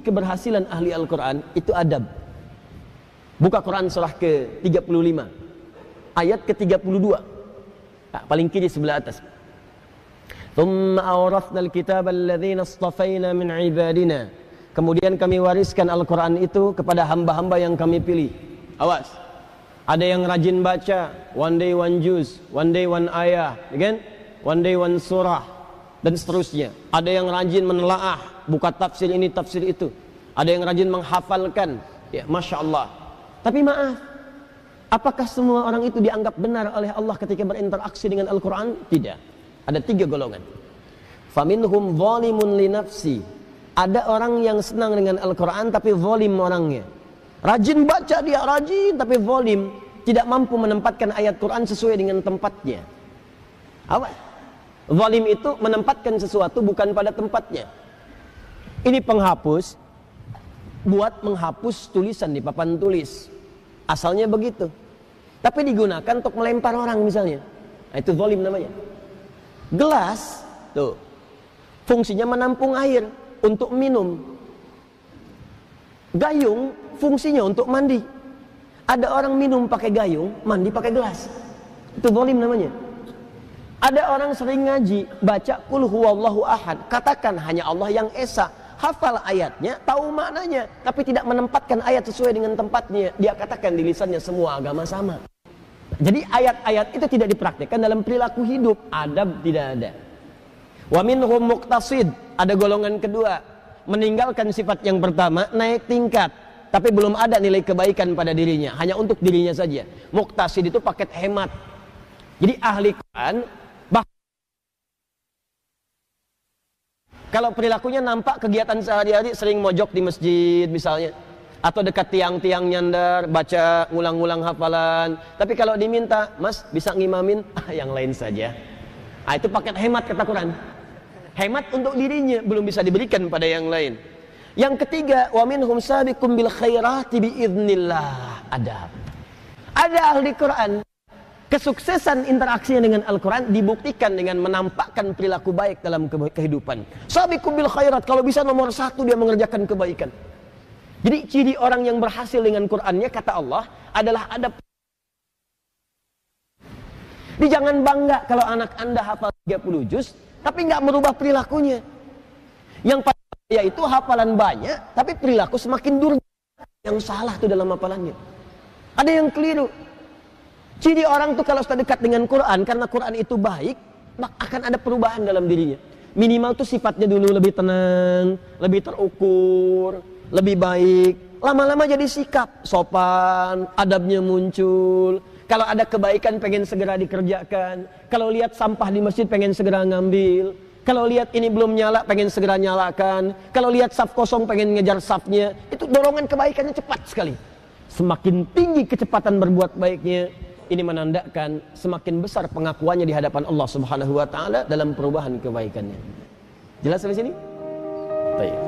keberhasilan ahli Al-Quran itu adab. Buka Quran surah ke-35 ayat ke-32, paling kiri sebelah atas. Thumma awrathna al-kitaba alladhina istafayna min ibadina. Kemudian kami wariskan Al-Quran itu kepada hamba-hamba yang kami pilih. Awas, ada yang rajin baca, one day one juz, one day one ayah, kan? One day one surah, dan seterusnya. Ada yang rajin menelaah, buka tafsir ini, tafsir itu. Ada yang rajin menghafalkan, ya, Masya Allah. Tapi maaf, apakah semua orang itu dianggap benar oleh Allah ketika berinteraksi dengan Al-Quran? Tidak. Ada 3 golongan. Faminhum zalimun li nafsi. Ada orang yang senang dengan Al-Quran tapi zalim orangnya. Rajin baca dia, rajin tapi zalim, tidak mampu menempatkan ayat Quran sesuai dengan tempatnya. Apa? Zalim itu menempatkan sesuatu bukan pada tempatnya. Ini penghapus, buat menghapus tulisan di papan tulis. Asalnya begitu. Tapi digunakan untuk melempar orang misalnya. Nah, itu zalim namanya. Gelas, tuh, fungsinya menampung air untuk minum. Gayung fungsinya untuk mandi. Ada orang minum pakai gayung, mandi pakai gelas. Itu zalim namanya. Ada orang sering ngaji, baca qul huwallahu ahad, katakan hanya Allah yang esa, hafal ayatnya, tahu maknanya, tapi tidak menempatkan ayat sesuai dengan tempatnya. Dia katakan di lisannya semua agama sama. Jadi ayat-ayat itu tidak dipraktikkan dalam perilaku hidup, adab tidak ada. Wa minhum muqtasid, ada golongan kedua, meninggalkan sifat yang pertama, naik tingkat, tapi belum ada nilai kebaikan pada dirinya, hanya untuk dirinya saja. Muqtasid itu paket hemat. Jadi ahli Quran, kalau perilakunya nampak kegiatan sehari-hari sering mojok di masjid misalnya, atau dekat tiang-tiang nyandar, baca ngulang-ngulang hafalan. Tapi kalau diminta, Mas bisa ngimamin, yang lain saja. Nah, itu paket hemat kata Quran. Hemat untuk dirinya, belum bisa diberikan pada yang lain. Yang ketiga, wa minhum sabiqum bil khairati biidznillah. Ada ahli Quran, kesuksesan interaksinya dengan Al-Quran dibuktikan dengan menampakkan perilaku baik dalam kehidupan. Sabiqum bil khairat, kalau bisa nomor 1 dia mengerjakan kebaikan. Jadi ciri orang yang berhasil dengan Qurannya, kata Allah, adalah ada. Jadi jangan bangga kalau anak Anda hafal 30 juz tapi nggak merubah perilakunya. Yang pada itu hafalan banyak tapi perilaku semakin durjana. Yang salah tuh dalam hafalannya. Ada yang keliru. Ciri orang tuh kalau sudah dekat dengan Quran, karena Quran itu baik, akan ada perubahan dalam dirinya. Minimal tuh sifatnya dulu lebih tenang, lebih terukur, lebih baik. Lama-lama jadi sikap, sopan, adabnya muncul. Kalau ada kebaikan pengen segera dikerjakan. Kalau lihat sampah di masjid pengen segera ngambil. Kalau lihat ini belum nyala pengen segera nyalakan. Kalau lihat saf kosong pengen ngejar safnya. Itu dorongan kebaikannya cepat sekali. Semakin tinggi kecepatan berbuat baiknya, ini menandakan semakin besar pengakuannya di hadapan Allah Subhanahu wa taala dalam perubahan kebaikannya. Jelas sampai sini? Baik.